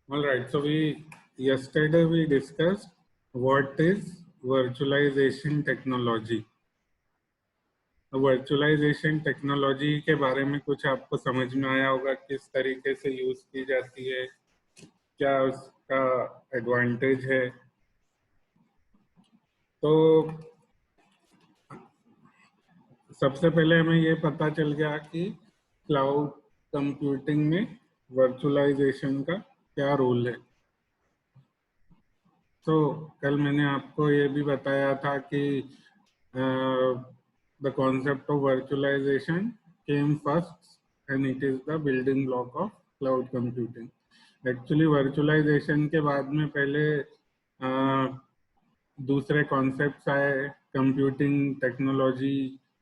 All right, so yesterday we discussed what is virtualization technology. Virtualization technology के बारे में कुछ आपको समझ में आया होगा, किस तरीके से यूज की जाती है, क्या उसका एडवांटेज है। तो सबसे पहले हमें ये पता चल गया कि क्लाउड कंप्यूटिंग में वर्चुअलाइजेशन का क्या रोल है। तो कल मैंने आपको ये भी बताया था कि the concept of virtualization came first and it is the building block of cloud computing. Actually virtualization के बाद में पहले दूसरे कॉन्सेप्ट्स आए, कंप्यूटिंग टेक्नोलॉजी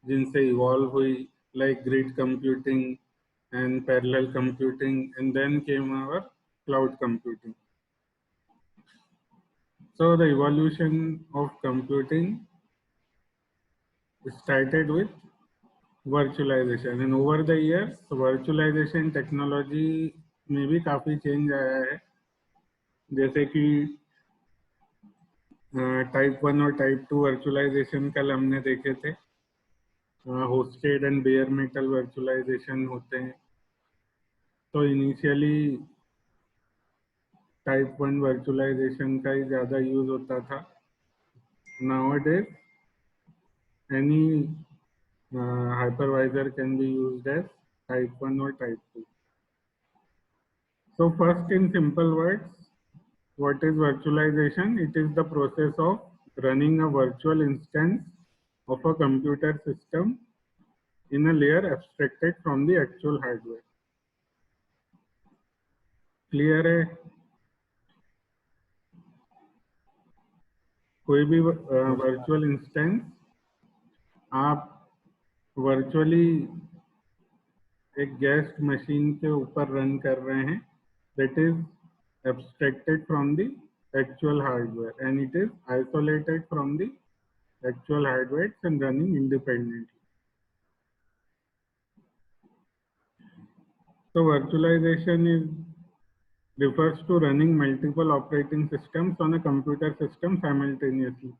जिनसे इवॉल्व हुई, like grid computing and parallel computing, and then came our cloud computing. So the evolution of computing started with virtualization and over the years virtualization technology में भी काफ़ी चेंज आया है। जैसे कि टाइप 1 और टाइप 2 वर्चुअलाइजेशन कल हमने देखे थे। Hosted and bare metal virtualization होते हैं। तो इनिशियली टाइप 1 वर्चुअलाइजेशन का ही ज़्यादा यूज होता था। Nowadays any hypervisor can be used as type 1 or type 2. So first, in simple words, what is virtualization? It is the process of running a virtual instance of a computer system in a layer abstracted from the actual hardware. Clear है? कोई भी virtual instance आप virtually एक guest machine के ऊपर run कर रहे हैं, that is abstracted from the actual hardware and it is isolated from the actual hardware and running independently. So virtualization refers to running multiple operating systems on a computer system simultaneously.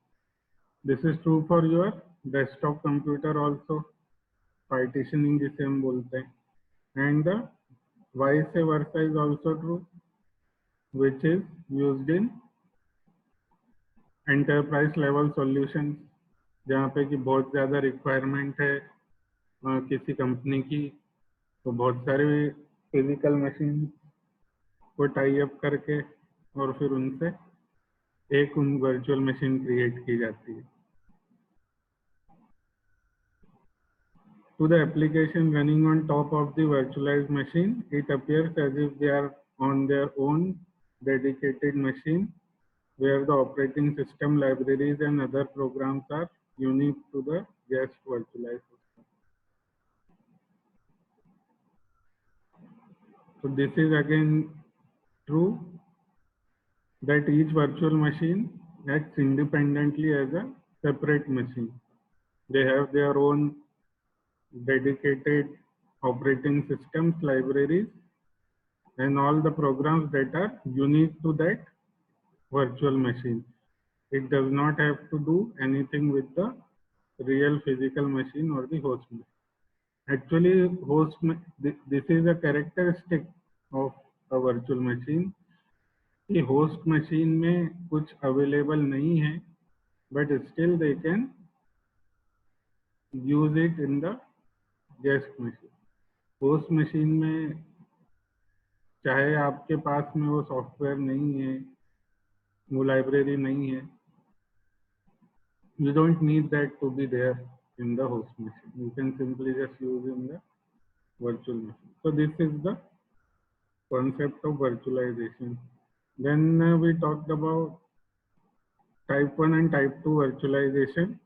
This is true for your desktop computer also, partitioning जिसे हम बोलते हैं, and the vice versa is also true, which is used in enterprise level solutions, जहाँ पे कि बहुत ज़्यादा requirement है किसी कंपनी की, तो बहुत सारे फिजिकल मशीन को टाई अप करके और फिर उनसे एक वर्चुअल मशीन क्रिएट की जाती है. To the application running on top of the virtualized machine, it appears as if they are on their own dedicated machine, where the operating system libraries and other programs are unique to the guest virtualized system. So this is again true that each virtual machine acts independently as a separate machine. They have their own dedicated operating systems, libraries, and all the programs that are unique to that virtual machine. It does not have to do anything with the real physical machine or the host machine. Actually, this is a characteristic of a virtual machine. कि host machine में कुछ available नहीं है, but still they can use it in the guest machine. Host machine में चाहे आपके पास में वो सॉफ्टवेयर नहीं है, वो लाइब्रेरी नहीं है, you don't need that to be there in the host machine. You can simply just use in the virtual machine. So this is the concept of virtualization. Then we talked about type 1 and type 2 virtualization,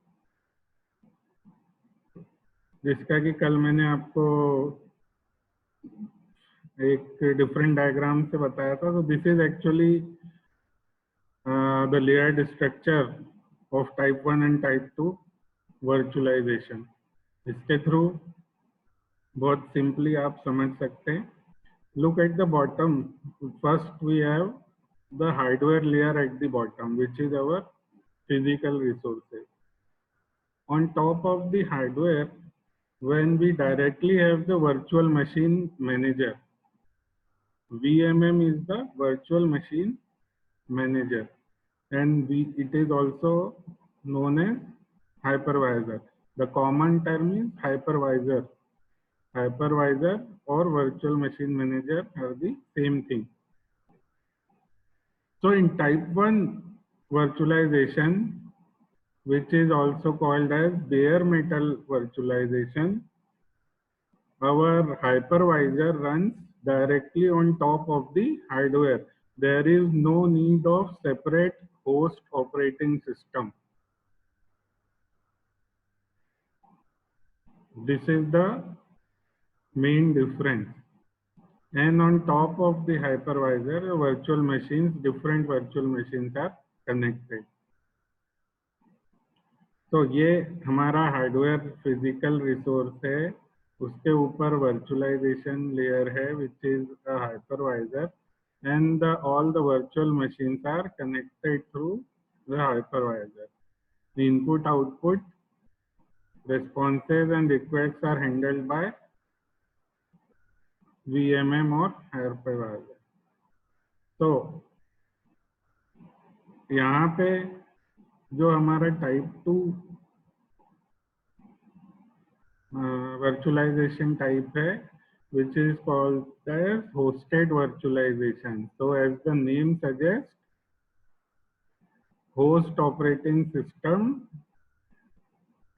जिसका कि कल मैंने आपको एक different diagram से बताया था. तो this is actually the layered structure of type 1 and type 2 virtualization. इसके थ्रू बहुत सिंपली आप समझ सकते हैं Look at the bottom. First, we have the hardware layer at the bottom, which is our physical resources. On top of the hardware, when we directly have the virtual machine manager, VMM is the virtual machine manager, and it is also known as hypervisor. The common term is hypervisor. Hypervisor or virtual machine manager are the same thing. So in type 1 virtualization, which is also called as bare metal virtualization, our hypervisor runs directly on top of the hardware. There is no need of separate host operating system. This is the main difference. And on top of the hypervisor, virtual machines, different virtual machines are connected. तो ये हमारा hardware physical resource है, उसके ऊपर virtualisation layer है which is a hypervisor, and all the virtual machines are connected through the hypervisor. The input output responses and requests are handled by VMM or hypervisor. तो यहाँ पे जो हमारा type 2 virtualization type है, which is called as hosted virtualization. So as the name suggests, host operating system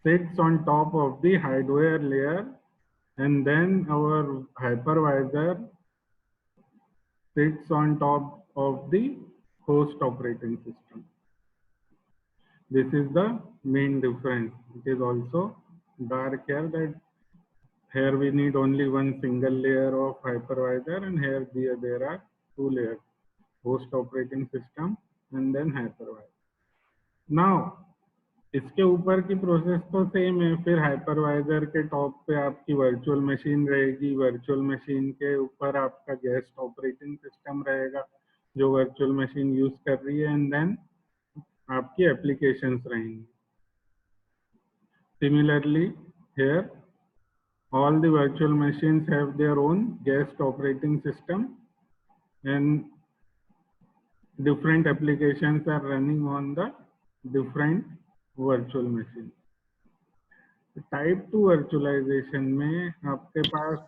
sits on top of the hardware layer, and then our hypervisor sits on top of the host operating system. This is the main difference. It is also dark here, that here we need only one single layer of hypervisor, and here there are two layers, host operating system and then hypervisor. Now इसके ऊपर की process तो same है, फिर hypervisor के top पे आपकी virtual machine रहेगी, वर्चुअल मशीन के ऊपर आपका गेस्ट ऑपरेटिंग सिस्टम रहेगा जो वर्चुअल मशीन यूज कर रही है, एंड देन आपकी एप्लीकेशंस रहेंगी. Similarly, here all the virtual machines have their own guest operating system, and different applications are running on the different virtual machines. Type 2 virtualization में आपके पास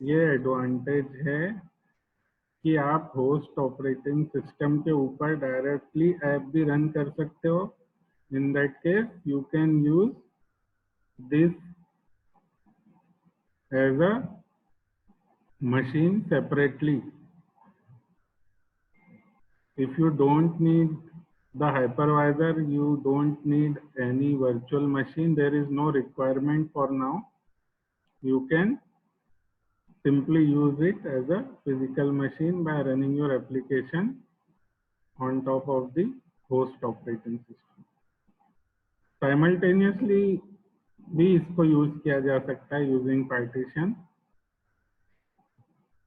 ये एडवांटेज है कि आप होस्ट ऑपरेटिंग सिस्टम के ऊपर डायरेक्टली ऐप भी रन कर सकते हो. In that case you can use this as a machine separately. If you don't need the hypervisor, you don't need any virtual machine, there is no requirement for now. You can simply use it as a physical machine by running your application on top of the host operating system. Simultaneously भी इसको use किया जा सकता है using partition.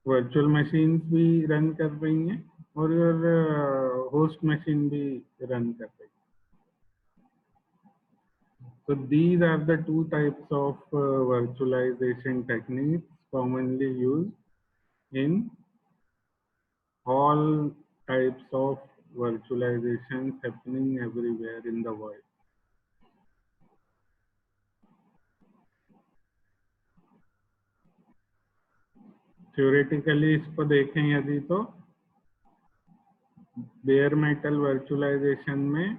Virtual machines भी run कर रही हैं और होस्ट मशीन भी रन कर रही है. So these are the two types of virtualization techniques commonly used in all types of virtualizations happening everywhere in the world. Theoretically इसको देखें यदि तो bare metal virtualization में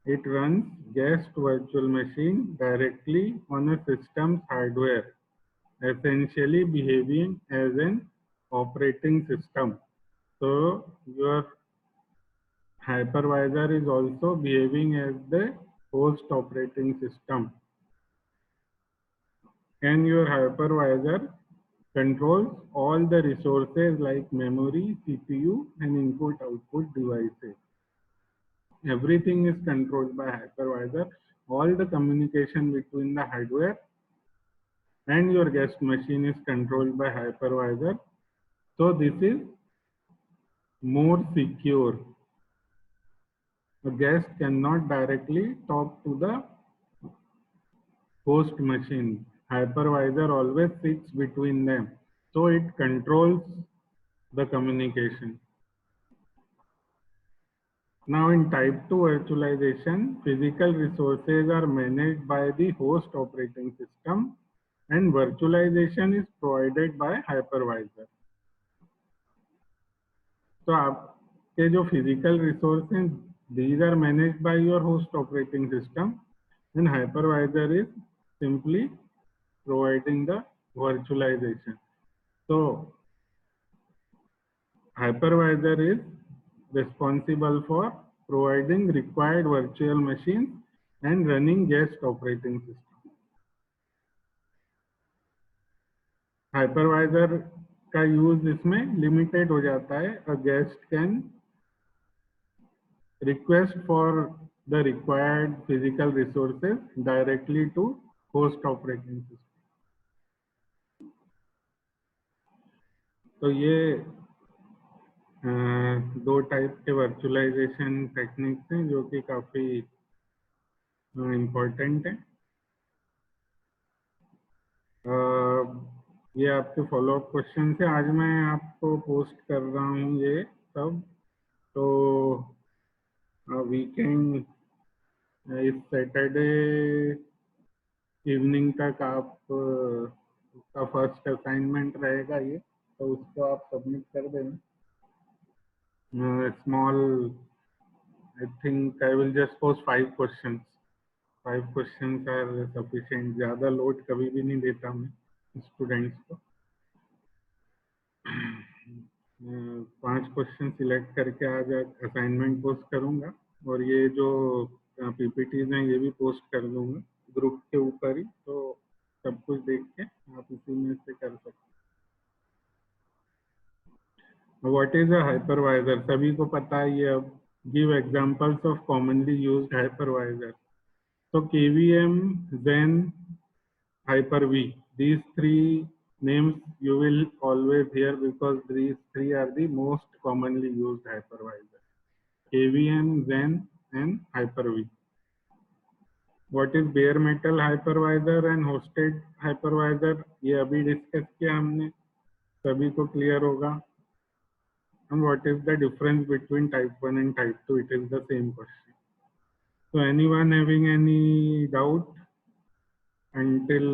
it runs guest virtual machine directly on a system's hardware, essentially behaving as an operating system. So your hypervisor is also behaving as the host operating system, and your hypervisor controls all the resources like memory, CPU, and input-output devices. Everything is controlled by hypervisor. All the communication between the hardware and your guest machine is controlled by hypervisor. So this is more secure. A guest cannot directly talk to the host machine. Hypervisor always sits between them. So it controls the communication. Now in type 2 virtualization, physical resources are managed by the host operating system and virtualization is provided by hypervisor. So आपके जो physical resources, these are managed by your host operating system and hypervisor is simply providing the virtualization. So hypervisor is responsible for providing required virtual machines and running guest operating system. Hypervisor का use इसमें limited हो जाता है. A guest can request for the required physical resources directly to host operating system. तो ये दो type के virtualisation techniques हैं जो कि काफी इम्पोर्टेंट है. ये आपके फॉलोअप क्वेश्चन थे. आज मैं आपको पोस्ट कर रहा हूँ ये सब. तो वीकेंड इस सैटरडे इवनिंग तक आप उसका फर्स्ट असाइनमेंट रहेगा ये, तो उसको आप सबमिट कर देना. Small, I think I will just post 5 questions. 5 questions are sufficient. ज़्यादा लोड कभी भी नहीं देता मैं स्टूडेंट्स को. 5 क्वेश्चन सिलेक्ट करके आज असाइनमेंट पोस्ट करूंगा और ये जो पीपीटीज हैं ये भी पोस्ट कर दूंगा ग्रुप के ऊपर ही. तो सब कुछ देख के आप इसी में से कर सकते हैं. What is a hypervisor? सभी को पता है ये. अब give examples of commonly used hypervisor. तो KVM, zen, Hyper-V, these 3 names you will always hear because these 3 are the most commonly used hypervisor. KVM, Zen and Hyper-V. What is bare metal hypervisor and hosted hypervisor? ये अभी discuss किया हमने, सभी को clear होगा. And what is the difference between type 1 and type 2? It is the same question. So anyone having any doubt until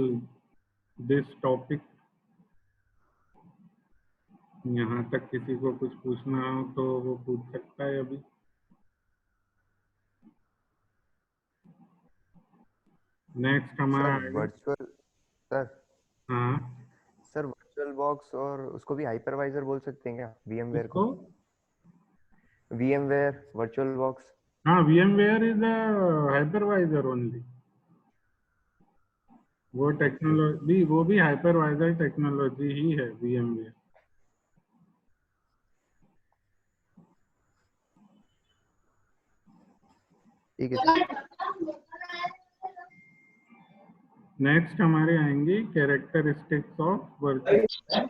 this topic? यहाँ तक किसी को कुछ पूछना हो तो वो पूछ सकता है अभी. नेक्स्ट हमारा वर्चुअल सर. हाँ सर वर्चुअल बॉक्स और उसको भी हाइपरवाइजर बोल सकते हैं क्या? VMware को VMware वर्चुअल बॉक्स. हाँ, VMware is a hypervisor only. वो टेक्नोलॉजी, वो भी हाइपरवाइजर टेक्नोलॉजी ही है VMware. ठीक है सर. नेक्स्ट हमारे आएंगे कैरेक्टरिस्टिक्स ऑफ वर्चुअल.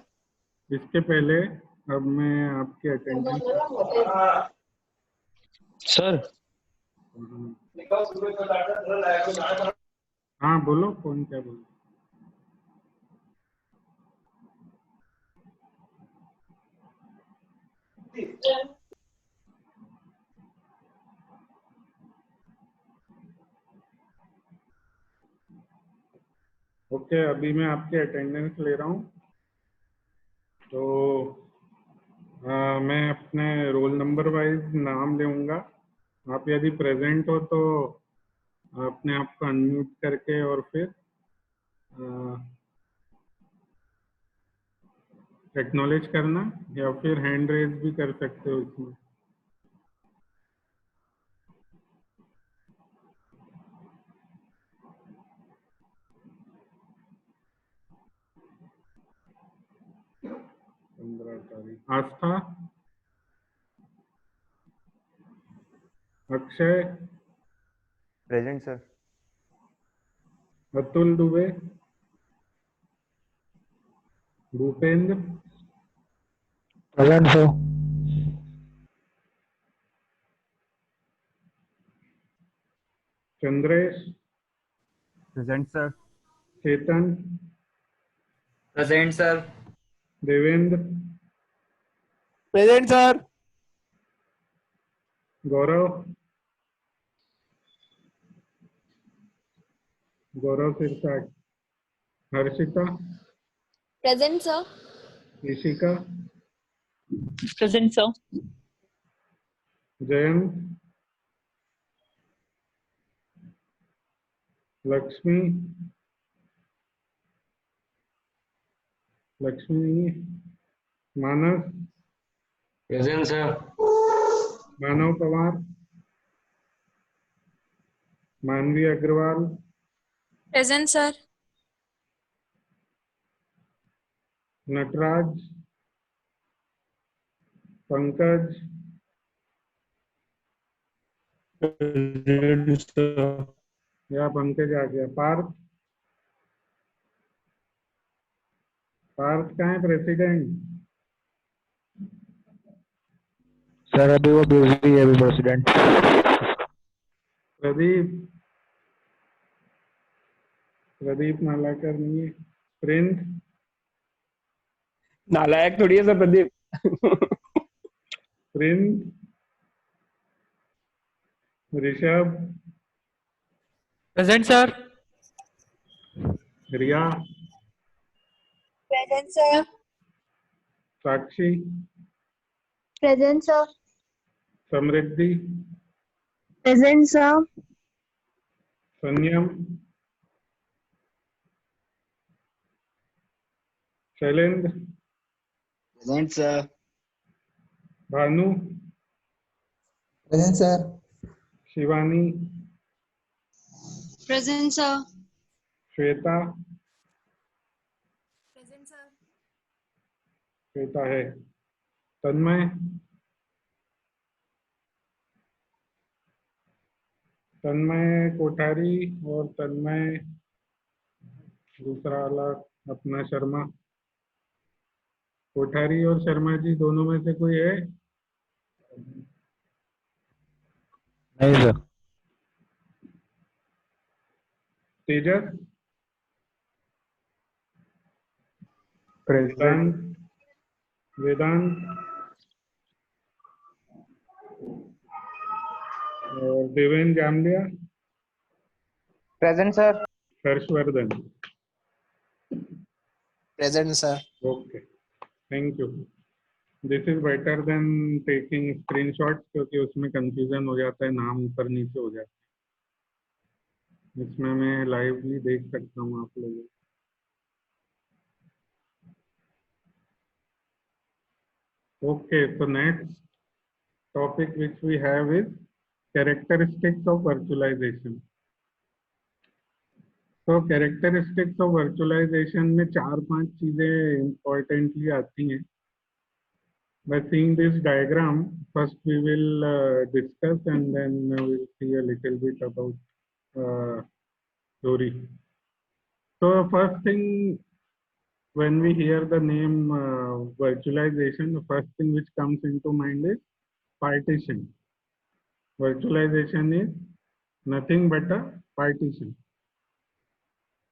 इसके पहले अब मैं आपके अटेंडेंस सर. हाँ बोलो, कौन क्या बोलो. ओके, अभी मैं आपके अटेंडेंस ले रहा हूँ. तो मैं अपने रोल नंबर वाइज नाम लूँगा. आप यदि प्रेजेंट हो तो अपने आप को अनम्यूट करके और फिर एक्नॉलेज करना, या फिर हैंड रेज भी कर सकते हो इसमें. Aastha, Akshay, present sir. Atul Dubey, Bhupendra, Present, sir. Chandresh, Present, sir. Chetan, Present, sir. Devendra, Present, sir. Gaurav, Gaurav Sirsak, Harshita, Present, sir. Ishika, Present, sir. Jayant, Lakshmi, Manas, Present, sir. Manav Pawar, Manvi Agrawal, Present, sir. Natraj, Pankaj, Present, sir. या पंकज आ गया। पार्थ, पार्थ कहाँ है president? Sir अभी वो busy है अभी president. Pradeep, Pradeep नालाकर नहीं है। प्रिंस, नालायक थोड़ी है sir Pradeep. Prince, Rishabh, present sir. Riya, Present, sir. Sakshi, Present, sir. Samriddhi, Present, sir. संयम, Shailendra, Present, sir. Bhanu, Present, sir. Shivani, Present, sir. Shweta, Present, sir. Shweta है। तन्मय, तन्मय कोठारी और तन्मय दूसरा वाला अपना शर्मा। कोठारी और शर्मा जी दोनों में से कोई है? नहीं सर। तेजस, Present. वेदांत, वेदांत और Devendra Jamliya, Present, sir. Harshvardhan. Present, sir. Okay, thank you. This is better than taking screenshot, क्योंकि उसमें कंफ्यूजन हो जाता है, नाम ऊपर नीचे हो जाता है। इसमें मैं लाइवली देख सकता हूँ आप लोगों को। Okay, so next topic which we have is characteristics of virtualization. So characteristics of virtualization में 4-5 चीजें importantly आती हैं. By seeing this diagram, first we will discuss and then we will see a little bit about theory. So first thing, when we hear the name virtualization, the first thing which comes into mind is partition. Virtualization is nothing but a partition.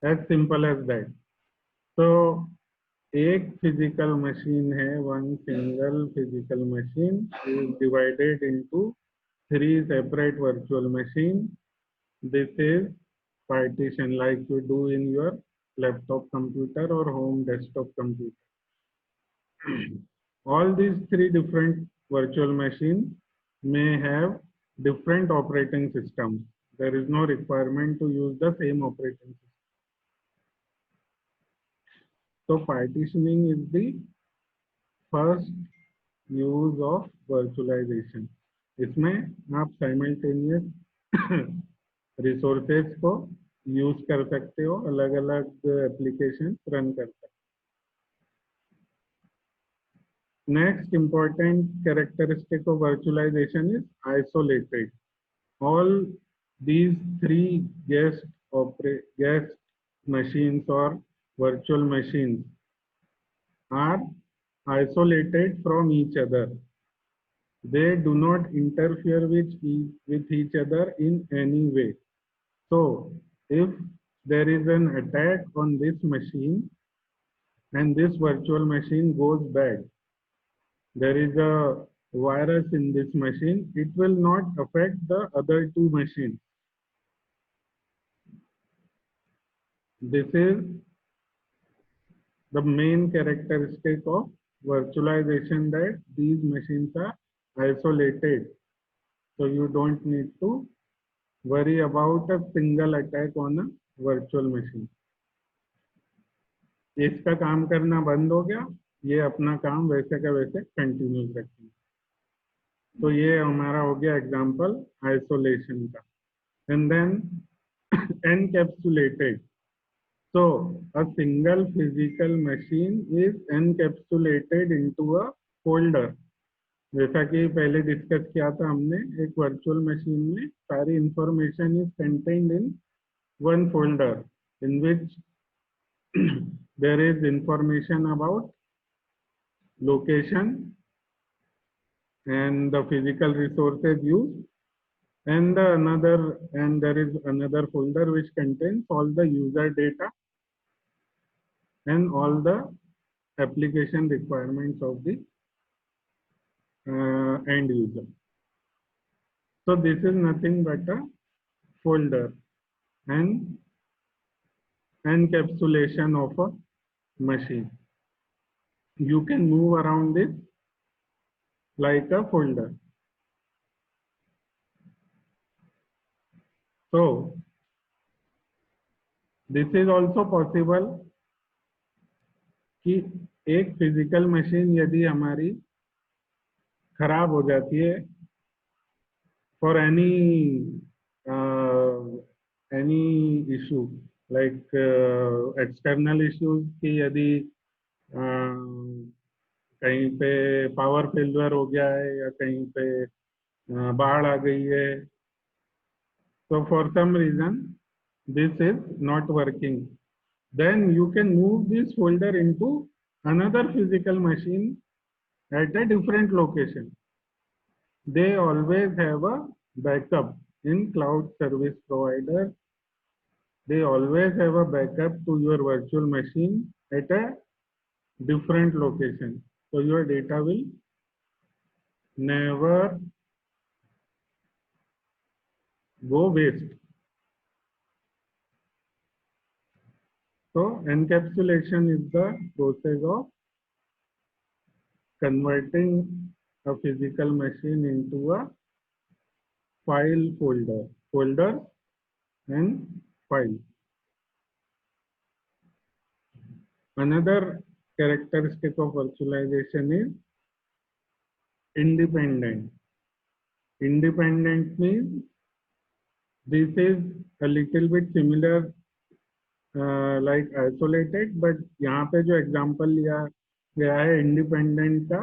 As simple as that. So एक physical machine है, one single physical machine is divided into 3 separate virtual machines. This is partition, like you do in your laptop computer or home desktop computer. All these 3 different virtual machines may have different operating systems. There is no requirement to use the same operating system. So partitioning is the first use of virtualization. इसमें आप simultaneous resources को use कर सकते हो, अलग-अलग applications run कर सकते हो. Next important characteristic of virtualization is isolated. All these 3 guest machines or virtual machines are isolated from each other. They do not interfere with each other in any way. So if there is an attack on this machine and this virtual machine goes bad, there is a virus in this machine, it will not affect the other two machines. This is the main characteristic of virtualization, that these machines are isolated. So you don't need to worry about a single attack on a virtual machine. इसका काम करना बंद हो गया, ये अपना काम वैसे का वैसे कंटिन्यू रखेंगे. तो ये हमारा हो गया एग्जांपल आइसोलेशन का. And then encapsulated. So a single physical machine is encapsulated into a folder. जैसा कि पहले डिस्कस किया था हमने, एक वर्चुअल मशीन में सारी information is contained in one folder in which there is information about location and the physical resources used, and there is another folder which contains all the user data and all the application requirements of the end user. So this is nothing but a folder and encapsulation of a machine. You can move around this like a folder. So this is also possible कि एक physical machine यदि हमारी खराब हो जाती है for any issue like external issues की, यदि कहीं पे पावर फेलियर हो गया है या कहीं पे बाढ़ आ गई है, so for some reason this is not working, then you can move this folder into another physical machine at a different location. They always have a backup in cloud service provider. They always have a backup to your virtual machine at a different location. So your data will never go waste. So encapsulation is the process of converting a physical machine into a file folder and file. Another characteristic of virtualization is independent. Independent means this is a little bit similar like isolated, but यहाँ पे जो example लिया गया है independent का,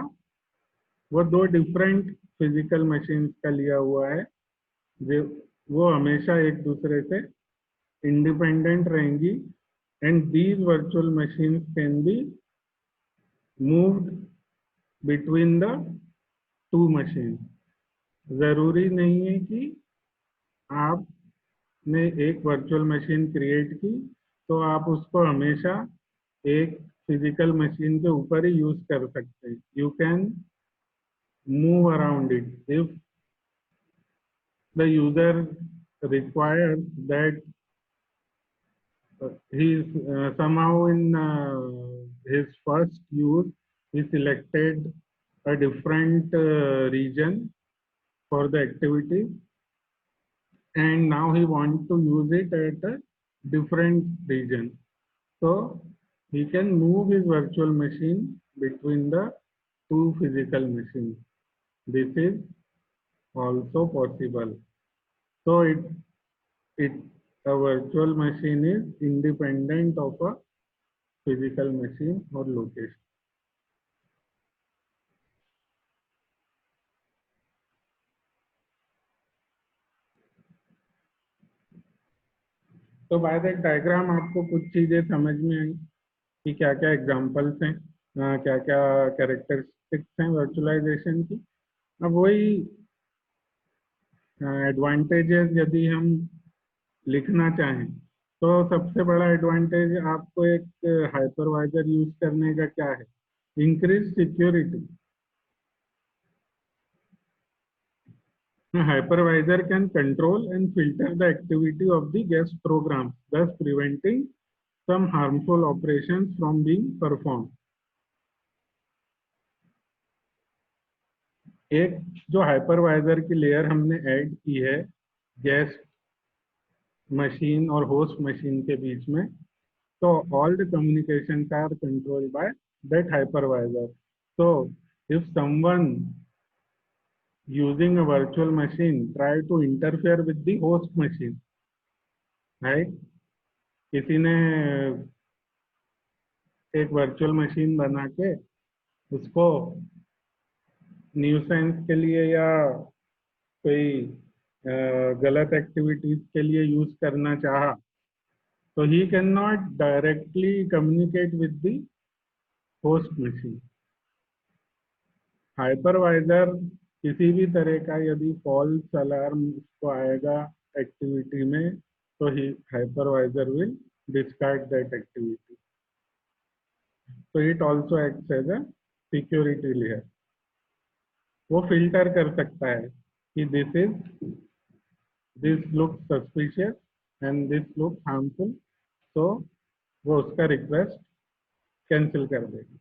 वो दो different physical machines का लिया हुआ है, जो वो हमेशा एक दूसरे से इंडिपेंडेंट रहेंगी, and these virtual machines can be moved between the two machine. जरूरी नहीं है कि आपने एक वर्चुअल मशीन क्रिएट की तो आप उसको हमेशा एक फिजिकल मशीन के ऊपर ही यूज कर सकते हैं. You can move around it if the user requires that he somehow in his first use he selected a different region for the activity, and now he wants to use it at a different region. So he can move his virtual machine between the two physical machines. This is also possible. So a virtual machine is independent of a physical machine or location. तो by that diagram आपको कुछ चीजें समझ में आई कि क्या क्या examples हैं. क्या क्या कैरेक्टरिस्टिक्स हैं वर्चुअलाइजेशन की। अब वही एडवांटेजेस यदि हम लिखना चाहें तो सबसे बड़ा एडवांटेज आपको एक हाइपरवाइजर यूज करने का क्या है, increase security. Hypervisor can control and filter the activity of the guest program, thus preventing some harmful operations from being performed. एक जो हाइपरवाइजर की लेयर हमने ऐड की है गेस्ट मशीन और होस्ट मशीन के बीच में, तो all the communications are controlled by that hypervisor. So if someone using a virtual machine try to interfere with the host machine, right? किसी ने एक वर्चुअल मशीन बना के उसको न्यूसेंस के लिए या कोई गलत एक्टिविटीज के लिए यूज करना चाहा, तो he can not directly communicate with the host machine. Hypervisor किसी भी तरह का यदि फॉल्स अलार्म उसको आएगा एक्टिविटी में, तो ही hypervisor will discard that activity. So it also acts as a security layer. वो फिल्टर कर सकता है कि this looks suspicious and this looks harmful, so वो उसका रिक्वेस्ट कैंसिल कर देगा।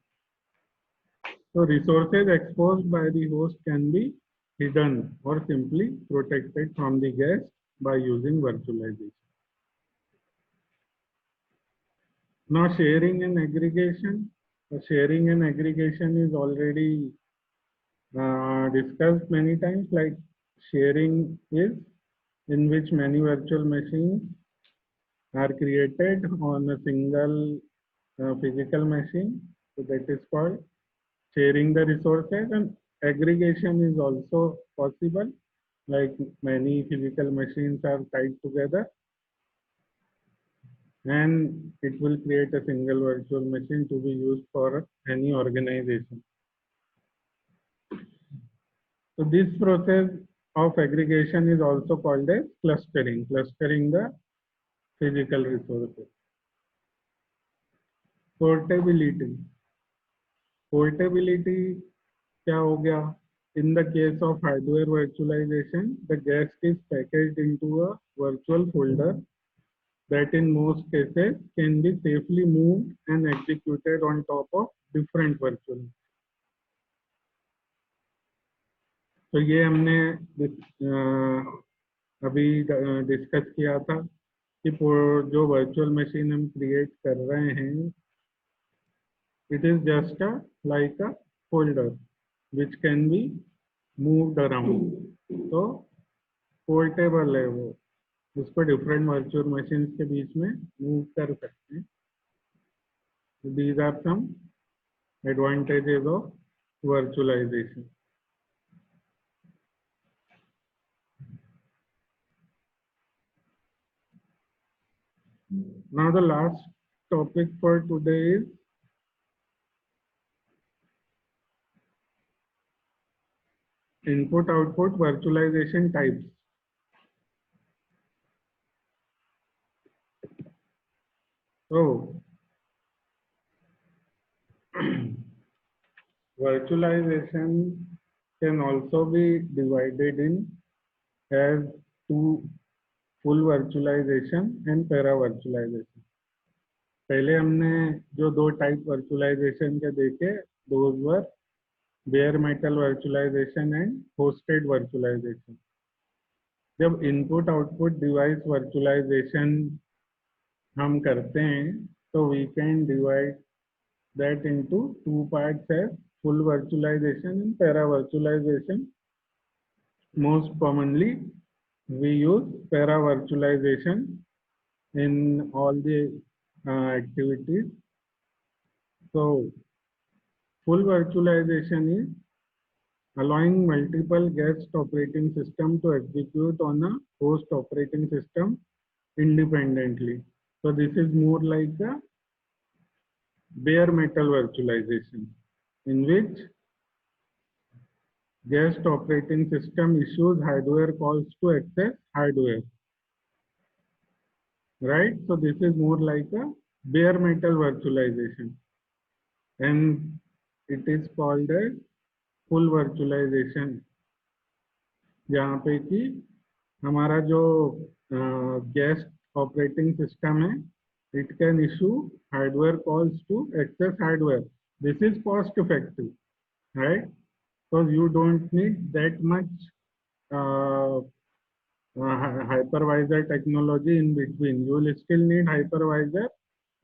So resources exposed by the host can be hidden or simply protected from the guest by using virtualization. Now sharing and aggregation. Sharing and aggregation is already discussed many times. Like sharing is in which many virtual machines are created on a single physical machine. So that is called sharing the resources. And aggregation is also possible. Like many physical machines are tied together, and it will create a single virtual machine to be used for any organization. So this process of aggregation is also called as clustering, clustering the physical resources. Portability. Portability क्या हो गया? In the case of hardware virtualization, the guest is packaged into a virtual folder that in most cases can be safely moved and executed on top of different virtual. तो ये हमने अभी discuss किया था कि जो वर्चुअल मशीन हम create कर रहे हैं, it is just like a folder which can be moved around. तो पोर्टेबल है वो, उसको डिफरेंट वर्चुअल मशीन्स के बीच में मूव कर सकते हैं। These are some advantages of virtualization. Now the last topic for today is input-output virtualization types. So virtualization can also be divided in as two: full virtualization and para virtualization. पहले हमने जो दो type virtualisation के देखे, those were bare metal virtualization and hosted virtualization. जब input output device virtualisation हम करते हैं, तो we can divide that into two parts as full virtualization and para virtualization. Most commonly we use para virtualization in all the activities. So full virtualization is allowing multiple guest operating system to execute on a host operating system independently. So this is more like a bare metal virtualization, in which guest operating system issues hardware calls to access hardware. Right? So this is more like a bare metal virtualization, and it is called as full virtualization, जहाँ पे कि हमारा जो guest operating system है, it can issue hardware calls to access hardware. This is cost effective, right? Because you don't need that much hypervisor technology in between. You will still need hypervisor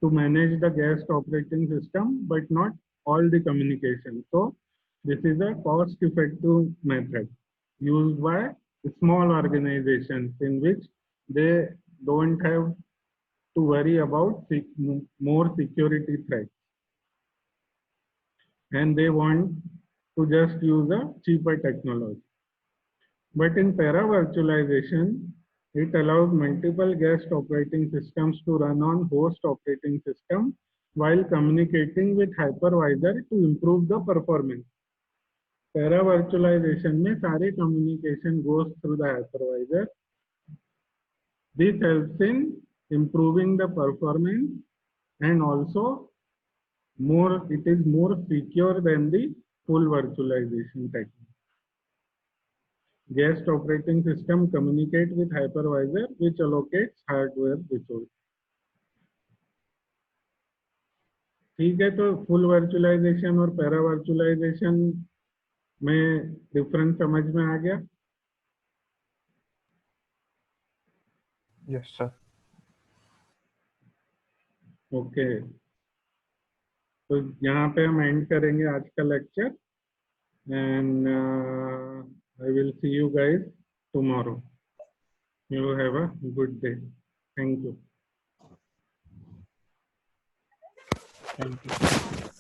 to manage the guest operating system, but not all the communication. So this is a cost effective method used by small organizations in which they don't have to worry about more security threats, and they want to just use a cheaper technology. But in para-virtualization, it allows multiple guest operating systems to run on host operating system while communicating with hypervisor to improve the performance. Para-virtualization में सारे communication goes through the hypervisor. This helps in improving the performance, and also it is more secure than the full virtualization technique. Guest operating system communicate with hypervisor, which allocates hardware resource. ठीक है, तो full virtualisation और para virtualisation में difference समझ में आ गया? Yes sir. Okay, तो यहाँ पे हम एंड करेंगे आज का lecture, and I will see you guys tomorrow. You have a good day. Thank you. Thank you.